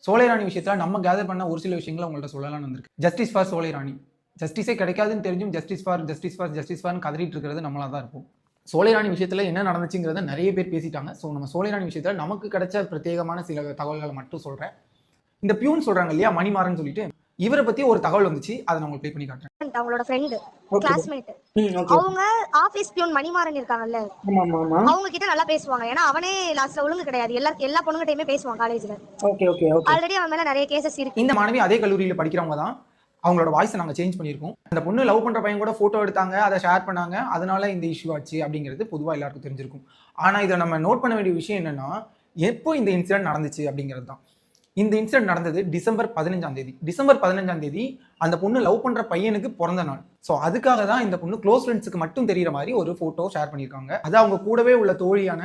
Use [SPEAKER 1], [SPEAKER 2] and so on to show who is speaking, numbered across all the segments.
[SPEAKER 1] சோலை ராணி விஷயத்துல நம்ம கேதர் பண்ண ஒரு சில விஷயங்களை உங்கள்ட்ட சொல்லலாம்னு வந்திருக்கு. ஜஸ்டிஸ் ஃபார் சோலை ராணி. ஜஸ்டிஸே கிடைக்காதுன்னு தெரிஞ்சும் ஜஸ்டிஸ் ஃபார் கதறிட்டு இருக்கிறது நம்மளா தான் இருப்போம். சோலை ராணி விஷயத்துல என்ன நடந்துச்சுங்கிறத நிறைய பேர் பேசிட்டாங்க. ஸோ நம்ம சோலை ராணி விஷயத்துல நமக்கு கிடைச்ச பிரத்யேகமான சில தகவல்களை மட்டும் சொல்றேன். இந்த பியூன் சொல்றாங்க இல்லையா, மணிமாறன் சொல்லிட்டு, இவரை பத்தி ஒரு தகவல் வந்துச்சு. அதை நான் உங்களுக்கு ப்ளே பண்ணி காட்டுறேன்.
[SPEAKER 2] அவங்களோட ஃப்ரெண்ட் கிளாஸ்மேட் அவங்க ஆபீஸ் பியூன் மணிமாறன் இருக்காங்கல்ல, அவங்க கிட்ட நல்லா பேசுவாங்க. ஏன்னா அவனே லாஸ்ட்ல ஒழுங்கு கிடையாது, எல்லா பொண்ணுகிட்டயுமே பேசுவான் காலேஜ்ல. ஆல்ரெடி அவன் மேல நிறைய கேசஸ் இருக்கு.
[SPEAKER 1] இந்த மாணவி அதே கல்லூரியில படிக்கிறவங்க தான். அவங்களோட வாய்ஸை நாங்கள் சேஞ்ச் பண்ணியிருக்கோம். அந்த பொண்ணு லவ் பண்ணுற பையன் கூட ஃபோட்டோ எடுத்தாங்க, அதை ஷேர் பண்ணாங்க, அதனால இந்த இஷ்யூ ஆச்சு அப்படிங்கிறது பொதுவாக எல்லாருக்கும் தெரிஞ்சிருக்கும். ஆனால் இதை நம்ம நோட் பண்ண வேண்டிய விஷயம் என்னன்னா, எப்போ இந்த இன்சிடென்ட் நடந்துச்சு அப்படிங்கிறது தான். இந்த இன்சிடென்ட் நடந்தது டிசம்பர் 15ஆம் தேதி. டிசம்பர் 15ஆம் தேதி அந்த பொண்ணு லவ் பண்ணுற பையனுக்கு பிறந்த நாள். ஸோ அதுக்காக தான் இந்த பொண்ணு க்ளோஸ் ஃப்ரெண்ட்ஸுக்கு மட்டும் தெரிகிற மாதிரி ஒரு ஃபோட்டோ ஷேர் பண்ணியிருக்காங்க. அது அவங்க கூடவே உள்ள தோழியான,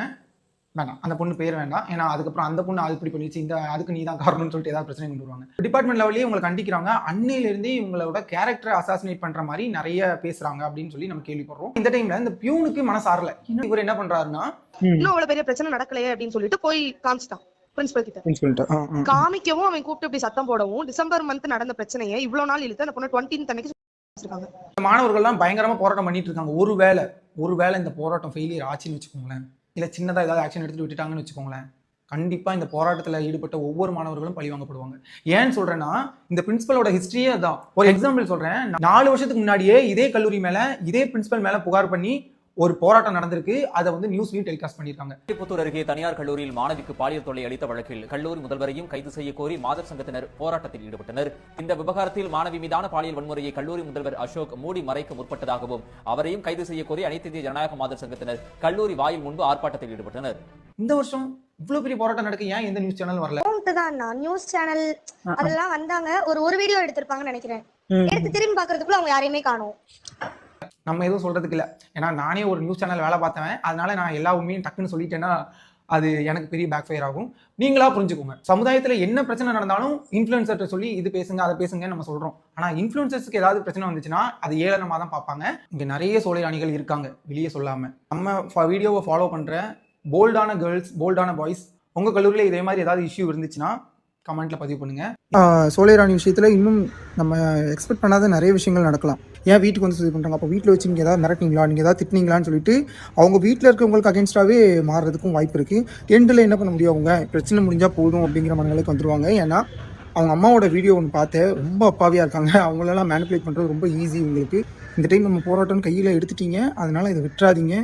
[SPEAKER 1] வேண்டாம் அந்த பொண்ணு பேர் வேண்டாம், ஏன்னா அதுக்கப்புறம் அந்த பொண்ணு அது இப்படி பண்ணிச்சு, அதுக்கு நீ தான் காரணம்னு சொல்லிட்டு ஏதாவது பிரச்சனை கொண்டு வருவாங்க. டிபார்ட்மெண்ட் லெவலே உங்களை கண்டிக்கிறாங்க. அன்னையிலிருந்தே இவங்களோட கேரக்டரை அசாசினேட் பண்ற மாதிரி நிறைய பேசுறாங்க அப்படின்னு சொல்லி நம்ம கேள்விப்படுறோம். இந்த டைம்ல இந்த பியூனுக்கு மனசாரல. இன்னும் இவர் என்ன பண்றாருன்னா,
[SPEAKER 3] இன்னும் அவ்வளவு பெரிய பிரச்சனை நடக்கலையே அப்படின்னு சொல்லிட்டு போய் காமிச்சிட்டான் பிரின்சிபல் கிட்ட. காமிக்கவும் அவன் கூப்பிட்டு இப்படி சத்தம் போடவும் டிசம்பர் மந்த் நடந்த பிரச்சனையை இவ்வளவு நாள் இழுத்து அந்த பொண்ணு 20th அன்னைக்கு
[SPEAKER 1] மாணவர்கள்லாம் பயங்கரமா போராட்டம் பண்ணிட்டு இருக்காங்க. ஒருவேளை இந்த போராட்டம் ஃபெயிலியர் ஆச்சுன்னு வச்சுக்கோங்களேன், இல்லை சின்னதாக ஏதாவது ஆக்ஷன் எடுத்துட்டு விட்டுட்டாங்கன்னு வச்சுக்கோங்களேன், கண்டிப்பாக இந்த போராட்டத்தில் ஈடுபட்ட ஒவ்வொரு மாணவர்களும் பழிவாங்கப்படுவாங்க. ஏன்னு சொல்கிறேன்னா, இந்த பிரின்சிபலோட ஹிஸ்ட்ரியே தான். ஒரு எக்ஸாம்பிள் சொல்கிறேன். 4 வருஷத்துக்கு முன்னாடியே இதே கல்லூரி மேலே, இதே பிரின்சிபல் மேலே புகார் பண்ணி ஒரு போராட்டம் நடந்திருக்கு. அதை வந்து நியூஸ்லையும் டெலிகாஸ்ட் பண்ணியிருக்காங்க.
[SPEAKER 4] திருப்பத்தூர் அருகே தனியார் கல்லூரியில் மாணவிக்கு பாலியல் தொல்லை அளித்த வழக்கில் கல்லூரி முதல்வரையும் கைது செய்ய கோரி மாதர் சங்கத்தினர் போராட்டத்தில் ஈடுபட்டனர். இந்த விவகாரத்தில் மாணவி மீதான பாலியல் வன்முறையை கல்லூரி முதல்வர் அசோக் மூடி மறைக்க முற்பட்டதாகவும் அவரையும் கைது செய்ய கோரி அனைத்து இந்திய ஜனநாயக மாதர் சங்கத்தினர் கல்லூரி வாயில் முன்பு ஆர்ப்பாட்டத்தில் ஈடுபட்டனர்.
[SPEAKER 1] இந்த வருஷம் இவ்வளவு பெரிய போராட்டம் நடக்க ஏன் எந்த நியூஸ் சேனல் வரல?
[SPEAKER 2] நியூஸ் சேனல் அதெல்லாம் வந்தாங்க, ஒரு வீடியோ எடுத்திருப்பாங்கன்னு நினைக்கிறேன். எடுத்து திரும்பி பாக்குறதுக்குள்ள அவங்க யாரையுமே காணோம்.
[SPEAKER 1] நம்ம எதுவும் சொல்றதுக்கு இல்லை, ஏன்னா நானே ஒரு நியூஸ் சேனல் வேலை பார்த்தவன். அதனால நான் எல்லா உண்மையும் டக்குன்னு சொல்லிட்டேன்னா அது எனக்கு பெரிய பேக் ஃபயர் ஆகும். நீங்களா புரிஞ்சுக்கோங்க. சமுதாயத்தில் என்ன பிரச்சனை நடந்தாலும் இன்ஃப்ளூயன்சர்கிட்ட சொல்லி இது பேசுங்க அதை பேசுங்க நம்ம சொல்றோம். ஆனால் இன்ஃப்ளூயன்சர்ஸ்க்கு ஏதாவது பிரச்சனை வந்துச்சுன்னா அது ஏளனமாக தான் பார்ப்பாங்க. இங்கே நிறைய சோலை ராணிகள் இருக்காங்க வெளியே சொல்லாம. நம்ம வீடியோவை ஃபாலோ பண்ற போல்டான கேர்ள்ஸ், போல்டான பாய்ஸ், உங்க கல்லூரியில் இதே மாதிரி ஏதாவது இஷ்யூ இருந்துச்சுன்னா கமெண்ட்ல பதிவு பண்ணுங்க.
[SPEAKER 5] சோலை ராணி விஷயத்துல இன்னும் நம்ம எக்ஸ்பெக்ட் பண்ணாத நிறைய விஷயங்கள் நடக்கலாம். ஏன் வீட்டுக்கு வந்து இது பண்ணுறாங்க, அப்போ வீட்டில் வச்சு நீங்கள் ஏதாவது மிரட்டிங்களா, நீங்கள் ஏதாவது திட்டினீங்களான்னு சொல்லிட்டு அவங்க வீட்டில் இருக்கவங்களுக்கு அகேன்ஸ்டாகவே மாறுறதுக்கும் வாய்ப்பு இருக்குது. எண்டில் என்ன பண்ண முடியும், அவங்க பிரச்சனை முடிஞ்சால் போதும் அப்படிங்கிற மனநிலைக்கு வந்துடுவாங்க. ஏன்னா அவங்க அம்மாவோட வீடியோ ஒன்று பார்த்தேன், ரொம்ப அப்பாவியாக இருக்காங்க. அவங்களெல்லாம் மேனிப்புலேட் பண்ணுறது ரொம்ப ஈஸி உங்களுக்கு. இந்த டைம் நம்ம போராட்டம் கையில் எடுத்துட்டீங்க, அதனால் இதை விட்டுறாதீங்க.